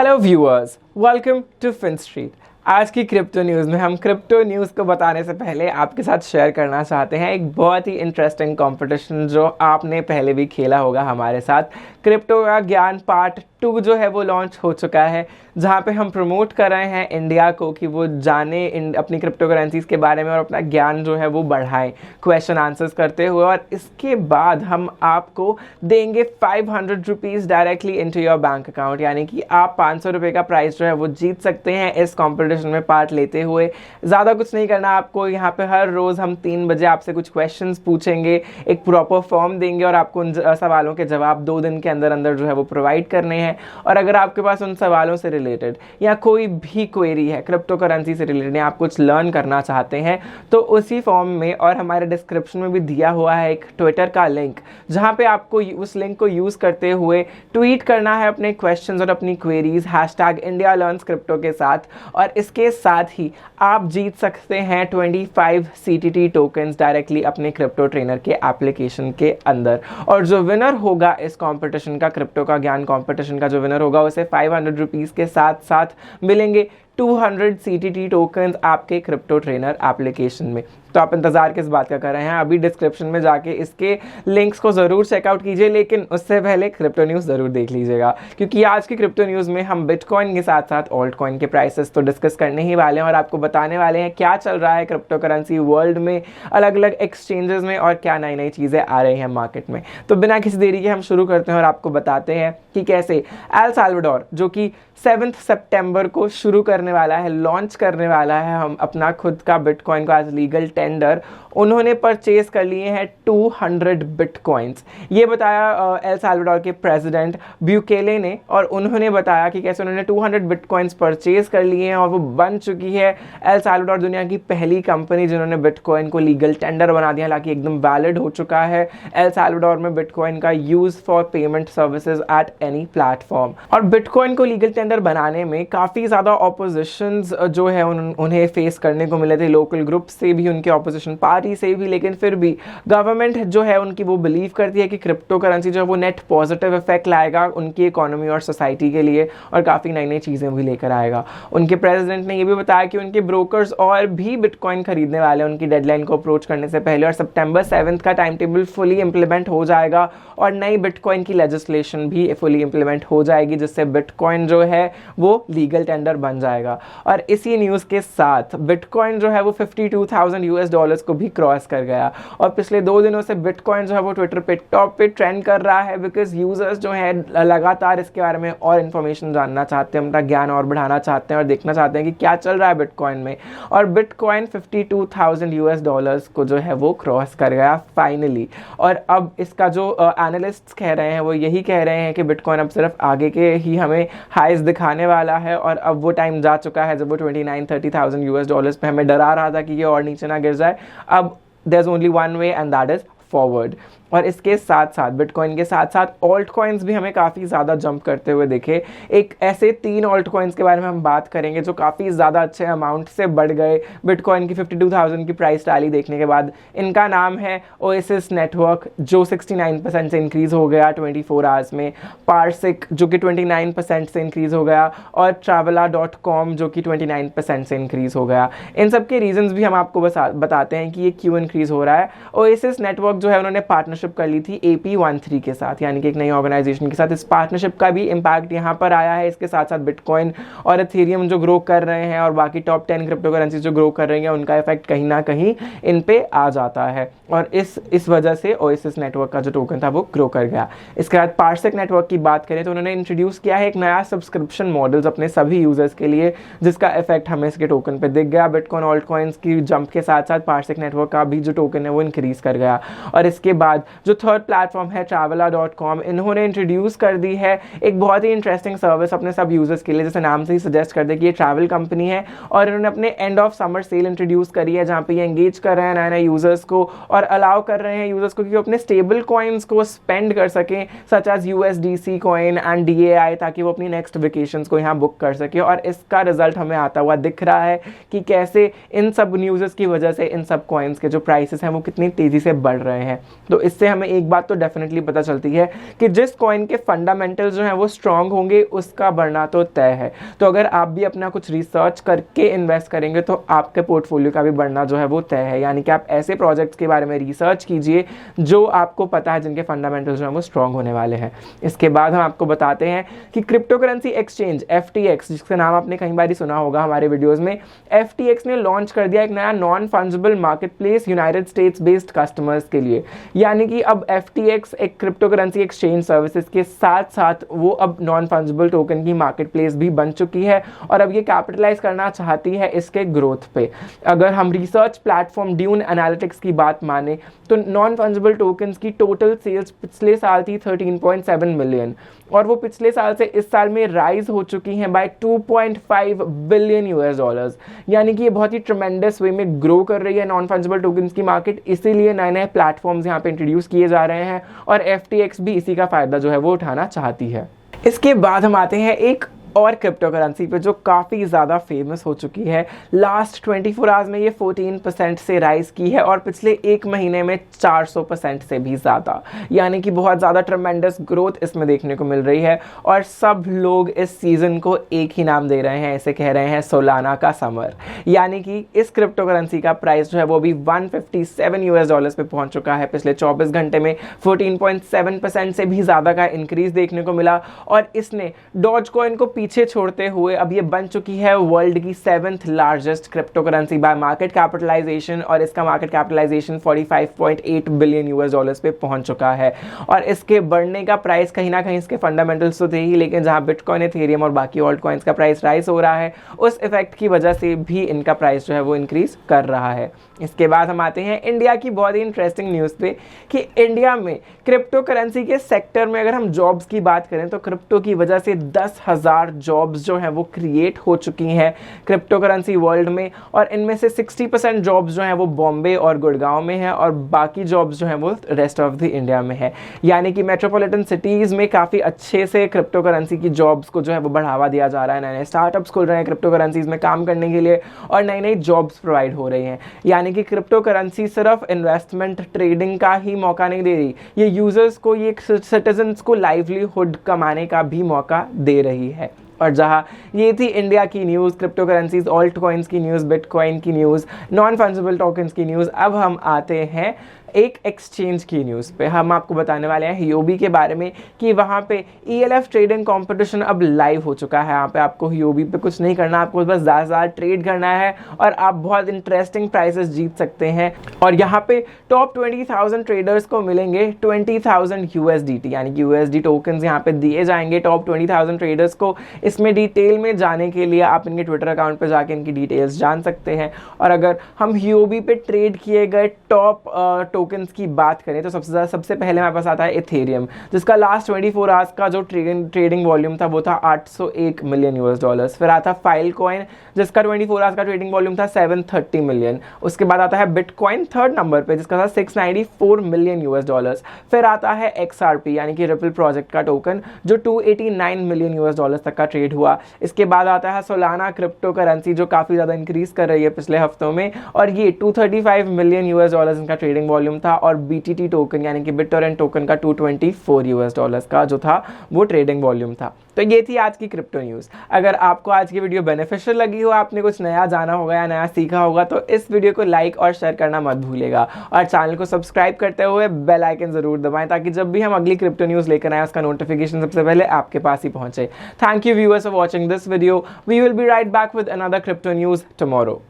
Hello viewers, welcome to Finstreet. आज की crypto news में हम क्रिप्टो न्यूज़ को बताने से पहले आपके साथ शेयर करना चाहते हैं एक बहुत ही इंटरेस्टिंग कंपटीशन जो आपने पहले भी खेला होगा हमारे साथ। क्रिप्टो का ज्ञान पार्ट 2 जो है वो लॉन्च हो चुका है, जहाँ पे हम प्रमोट कर रहे हैं इंडिया को कि वो जाने अपनी क्रिप्टो करेंसीज के बारे में और अपना ज्ञान जो है वो बढ़ाएं क्वेश्चन आंसर्स करते हुए। और इसके बाद हम आपको देंगे 500 rupees directly into your bank account, यानी कि आप 500 रुपये का प्राइस जो है वो जीत सकते हैं इस कॉम्पिटिशन में पार्ट लेते हुए। ज़्यादा कुछ नहीं करना आपको, यहाँ पे हर रोज़ हम 3 बजे आपसे कुछ क्वेश्चंस पूछेंगे, एक प्रॉपर फॉर्म देंगे और आपको उन सवालों के जवाब 2 दिन के अंदर अंदर जो है वो प्रोवाइड करने हैं। और अगर आपके पास उन सवालों से रिलेटेड या कोई भी क्वेरी है क्रिप्टो करेंसी से रिलेटेड, आप कुछ लर्न करना चाहते हैं, तो उसी फॉर्म में और हमारे डिस्क्रिप्शन में भी दिया हुआ है एक ट्विटर का लिंक, जहां पे आपको उस लिंक को यूज़ करते हुए ट्वीट करना है अपने क्वेश्चंस और अपनी क्वेरीज #IndiaLearnsCrypto के साथ। और इसके साथ ही आप जीत सकते हैं 25 CTT टोकन्स डायरेक्टली अपने क्रिप्टो ट्रेनर के एप्लीकेशन के अंदर। और जो विनर होगा इस कॉम्पिटिशन का, क्रिप्टो का ज्ञान कॉम्पिटिशन का जो विनर होगा, उसे 500 रुपीज़ के साथ साथ मिलेंगे 200 CTT टोकन्स आपके क्रिप्टो ट्रेनर एप्लीकेशन में। तो आप इंतज़ार किस बात का कर रहे हैं? अभी डिस्क्रिप्शन में जाके इसके लिंक्स को ज़रूर चेकआउट कीजिए, लेकिन उससे पहले क्रिप्टो न्यूज़ ज़रूर देख लीजिएगा, क्योंकि आज की क्रिप्टो न्यूज़ में हम बिटकॉइन के साथ साथ ऑल्ट कॉइन के प्राइसेस तो डिस्कस करने ही वाले हैं और आपको बताने वाले हैं क्या चल रहा है क्रिप्टो करेंसी वर्ल्ड में, अलग अलग एक्सचेंजेस में, और क्या नई नई चीज़ें आ रही हैं मार्केट में। तो बिना किसी देरी के हम शुरू करते हैं और आपको बताते हैं कि कैसे एल साल्वाडोर, जो कि 7 सितंबर को शुरू करने वाला है, लॉन्च करने वाला है हम अपना खुद का बिटकॉइन को एज लीगल टेंडर, उन्होंने परचेज कर लिए हैं 200 बिटकॉइंस। ये बताया एल साल्वाडोर के प्रेसिडेंट ब्यूकेले ने, और उन्होंने बताया कि कैसे उन्होंने 200 बिटकॉइंस परचेज कर लिए हैं और वो बन चुकी है एल साल्वाडोर दुनिया की पहली कंपनी जिन्होंने बिटकॉइन को लीगल टेंडर बना दिया, हालांकि एकदम वैलिड हो चुका है एल साल्वाडोर में बिटकॉइन का use for payment services at any platform. और बिटकॉइन को लीगल टेंडर बनाने में काफ़ी ज़्यादा ऑपोजिशंस जो है उन्हें फेस करने को मिले थे, लोकल ग्रुप से भी, उनके ऑपोजिशन पार्टी से भी, लेकिन फिर भी गवर्नमेंट जो है उनकी वो बिलीव करती है कि क्रिप्टो करेंसी जो है वो नेट पॉजिटिव इफेक्ट लाएगा उनकी इकोनॉमी और सोसाइटी के लिए, और काफ़ी नई नई चीज़ें भी लेकर आएगा। उनके प्रेसिडेंट ने ये भी बताया कि उनके ब्रोकर्स और भी बिटकॉइन खरीदने वाले हैं उनकी डेडलाइन को अप्रोच करने से पहले, और सितंबर 7 का टाइम टेबल फुली इंप्लीमेंट हो जाएगा और नई बिटकॉइन की लेजिस्लेशन भी फुली इंप्लीमेंट हो जाएगी, जिससे बिटकॉइन जो है वो लीगल टेंडर बन जाएगा। और इसी न्यूज़ के साथ बिटकॉइन जो है वो $52,000 को भी क्रॉस कर गया, और पिछले 2 दिनों से बिटकॉइन जो है वो ट्विटर पे टॉप पे ट्रेंड कर रहा है, बिकॉज यूजर्स जो है लगातार इसके बारे में और इन्फॉर्मेशन जानना चाहते हैं, अपना ज्ञान और बढ़ाना चाहते हैं और देखना चाहते हैं कि क्या चल रहा है बिटकॉइन में। और बिटकॉइन $52,000 को जो है वो क्रॉस कर गया फाइनली। और अब इसका जो एनालिस्ट्स कह रहे हैं वो यही कह रहे हैं कि बिटकॉइन अब सिर्फ आगे के ही हमें हाइज दिखाने वाला है, और अब वो टाइम जा चुका है जब वो $29,000-30,000 पे हमें डरा रहा था कि ये और नीचे ना गिर जाए। अब there's only one way and that is forward। और इसके साथ साथ बिटकॉइन के साथ साथ ऑल्ट कॉइन्स भी हमें काफ़ी ज़्यादा जंप करते हुए दिखे। एक ऐसे 3 ऑल्ट कॉइन्स के बारे में हम बात करेंगे जो काफ़ी ज़्यादा अच्छे अमाउंट से बढ़ गए बिटकॉइन की 52,000 की प्राइस रैली देखने के बाद। इनका नाम है ओएसिस नेटवर्क, जो 69% से इंक्रीज़ हो गया 24 आवर्स में, पार्सिक जो कि 29% से इंक्रीज़ हो गया, और traveler.com जो कि 29% से इंक्रीज़ हो गया। इन सब के रीजंस भी हम आपको बताते हैं कि ये क्यों इंक्रीज़ हो रहा है। ओएसिस नेटवर्क जो है उन्होंने पार्टनरशिप कर ली थी AP13 के साथ, यानी कि एक नई ऑर्गेनाइजेशन के साथ। इस पार्टनरशिप का भी इम्पैक्ट यहाँ पर आया है। इसके साथ साथ बिटकॉइन और एथेरियम जो ग्रो कर रहे हैं और बाकी टॉप 10 क्रिप्टो करेंसी जो ग्रो कर रही हैं, उनका इफेक्ट कहीं ना कहीं इन पे आ जाता है, और इस वजह से ओएसिस नेटवर्क का जो टोकन था वो ग्रो कर गया। इसके बाद पार्सिक नेटवर्क की बात करें तो उन्होंने इंट्रोड्यूस किया है एक नया सब्सक्रिप्शन मॉडल्स अपने सभी यूजर्स के लिए, जिसका इफेक्ट हमें इसके टोकन पे दिख गया। बिटकॉइन ऑल्ट कॉइन्स की जंप के साथ साथ पार्सिक नेटवर्क का भी जो टोकन है वो इंक्रीज कर गया। और इसके बाद जो थर्ड प्लेटफॉर्म है traveler.com, इन्होंने इंट्रोड्यूस कर दी है एक बहुत ही इंटरेस्टिंग सर्विस अपने सब यूजर्स के लिए, जैसे नाम से ही सजेस्ट कर दे कि ये ट्रैवल कंपनी है, और इन्होंने अपने end of summer sale introduce करी है, जहाँ पे ये एंगेज कर रहे हैं नए नए यूजर्स को और अलाउ कर रहे हैं यूजर्स को कि वो अपने स्टेबल कॉइन्स को स्पेंड कर सकें, such as USDC coin and DAI, ताकि वो अपनी नेक्स्ट वेकेशंस को यहाँ बुक कर सके। और इसका रिजल्ट हमें आता हुआ दिख रहा है कि कैसे इन सब न्यूज़ की वजह से इन सब कॉइन्स के जो प्राइसेस हैं वो कितनी तेज़ी से बढ़ रहे रहे हैं। तो इससे हमें एक बात तो डेफिनेटली पता चलती है कि जिस कॉइन के फंडामेंटल्स जो हैं वो स्ट्रांग होंगे उसका बढ़ना तो तय है। तो अगर आप भी अपना कुछ रिसर्च करके इन्वेस्ट करेंगे तो आपके पोर्टफोलियो का भी बढ़ना जो है वो तय है। यानी कि आप ऐसे प्रोजेक्ट्स के बारे में रिसर्च कीजिए जो आपको पता है जिनके फंडामेंटल्स जो हैं वो स्ट्रांग होने वाले हैं। इसके बाद हम आपको बताते हैं कि क्रिप्टो करेंसी एक्सचेंज FTX, जिसका नाम आपने कई बार सुना होगा हमारे वीडियोस में, FTX ने लॉन्च कर दिया एक नया non fungible market place United states based customers के लिए। यानी कि अब FTX एक क्रिप्टो करेंसी एक्सचेंज सर्विसेज के साथ साथ वो अब नॉन फंजिबल टोकन की मार्केट प्लेस भी बन चुकी है और अब ये कैपिटलाइज करना चाहती है इसके ग्रोथ पे। अगर हम रिसर्च प्लेटफॉर्म ड्यून एनालिटिक्स की बात माने तो नॉन फंजिबल टोकन्स की टोटल सेल्स पिछले साल थी 13.7 मिलियन और वो पिछले साल से इस साल में राइज हो चुकी हैं बाय 2.5 बिलियन $। यानी कि ये बहुत ही ट्रेमेंडस वे में ग्रो कर रही है नॉन फंजिबल टोकन्स की मार्केट। इसीलिए नए नए प्लेटफॉर्म्स यहाँ पे इंट्रोड्यूस किए जा रहे हैं और FTX भी इसी का फायदा जो है वो उठाना चाहती है। इसके बाद हम आते हैं एक और क्रिप्टो करेंसी पे जो काफ़ी ज़्यादा फेमस हो चुकी है। लास्ट 24 आवर्स में ये 14% से राइज की है और पिछले एक महीने में 400% से भी ज़्यादा, यानी कि बहुत ज़्यादा ट्रेमेंडस ग्रोथ इसमें देखने को मिल रही है। और सब लोग इस सीज़न को एक ही नाम दे रहे हैं, इसे कह रहे हैं सोलाना का समर। यानी कि इस क्रिप्टो करेंसी का प्राइस जो है वो भी $157 पे पहुंच चुका है। पिछले 24 घंटे में 14.7% से भी ज़्यादा का इंक्रीज देखने को मिला और इसने डॉज कॉइन को पीछे छोड़ते हुए अब ये बन चुकी है वर्ल्ड की 7th largest crypto currency by market capitalization और इसका मार्केट कैपिटलाइजेशन $45.8 बिलियन पे पहुंच चुका है। और इसके बढ़ने का प्राइस कहीं ना कहीं इसके फंडामेंटल्स तो थे ही, लेकिन जहां बिटकॉइन, इथेरियम और बाकी ऑल्ट कॉइन्स का प्राइस राइज हो रहा है उस इफेक्ट की वजह से भी इनका प्राइस जो है वो इंक्रीज कर रहा है। इसके बाद हम आते हैं इंडिया की बहुत ही इंटरेस्टिंग न्यूज़ पे कि इंडिया में क्रिप्टो करेंसी के सेक्टर में अगर हम जॉब्स की बात करें तो क्रिप्टो की वजह से 10,000 जॉब्स जो हैं वो क्रिएट हो चुकी हैं क्रिप्टो करेंसी वर्ल्ड में। और इनमें से 60% जॉब्स जो हैं वो बॉम्बे और गुड़गांव में है और बाकी जॉब्स जो हैं वो रेस्ट ऑफ द इंडिया में है। यानी कि मेट्रोपॉलिटन सिटीज़ में काफ़ी अच्छे से क्रिप्टो करेंसी की जॉब्स को जो है वो बढ़ावा दिया जा रहा है। नए नए स्टार्टअप्स खुल रहे हैं क्रिप्टो करेंसीज में काम करने के लिए और नई नई जॉब्स प्रोवाइड हो रही हैं। यानी कि क्रिप्टो करेंसी सिर्फ इन्वेस्टमेंट ट्रेडिंग का ही मौका नहीं दे रही, ये यूजर्स को, ये सिटीजन्स को लाइवलीहुड कमाने का भी मौका दे रही है। और जहां ये थी इंडिया की news, crypto currencies, alt coins की न्यूज़, बिटकॉइन की न्यूज़, नॉन फंजिबल टोकन्स की न्यूज़। अब हम आते हैं एक एक्सचेंज की न्यूज़ पे। हम आपको बताने वाले हैं हियोबी के बारे में कि वहाँ पे ELF ट्रेडिंग कंपटीशन अब लाइव हो चुका है। यहाँ पे आपको हियोबी पे कुछ नहीं करना, आपको बस ज़्यादा ट्रेड करना है और आप बहुत इंटरेस्टिंग प्राइसेस जीत सकते हैं। और यहाँ पे टॉप 20,000 ट्रेडर्स को मिलेंगे 20,000 USDT, यानी कि USD टोकन्स यहाँ पे दिए जाएंगे टॉप 20,000 ट्रेडर्स को। इसमें डिटेल में जाने के लिए आप इनके ट्विटर अकाउंट पर जाके इनकी डिटेल्स जान सकते हैं। और अगर हम हियोबी पे ट्रेड किए गए टॉप टोकन्स की बात करें तो सबसे पहले हमारे पास आता है इथेरियम, जिसका लास्ट 24 आवर्स का जो ट्रेडिंग वॉल्यूम था वो था $801 मिलियन। फिर आता है फाइल कॉइन, जिसका 24 आवर्स का ट्रेडिंग वॉल्यूम था $730 मिलियन। उसके बाद आता है बिटकॉइन थर्ड नंबर पे, जिसका था $694 मिलियन। फिर आता है XRP, यानी कि रिपल प्रोजेक्ट का टोकन, जो $289 मिलियन तक का ट्रेड हुआ। इसके बाद आता है सोलाना क्रिप्टो करेंसी, जो काफ़ी ज़्यादा इंक्रीज कर रही है पिछले हफ्तों में, और ये $235 मिलियन इनका ट्रेडिंग वॉल्यूम था। और BTT टोकन, यानी कि बिटटोरेंट टोकन का $224 का जो था वो ट्रेडिंग वॉल्यूम था। तो ये थी आज की क्रिप्टो न्यूज़। अगर आपको आज की वीडियो बेनिफिशियल लगी हो, आपने कुछ नया जाना होगा या नया सीखा होगा, तो इस वीडियो को लाइक और शेयर करना मत भूलिएगा और चैनल को सब्सक्राइब करते हुए बेल आइकन जरूर दबाएं, ताकि जब भी हम अगली क्रिप्टो न्यूज़ लेकर आए उसका नोटिफिकेशन सबसे पहले आपके पास ही पहुंचे। Thank you viewers for watching this video. We will be right back with another crypto news tomorrow.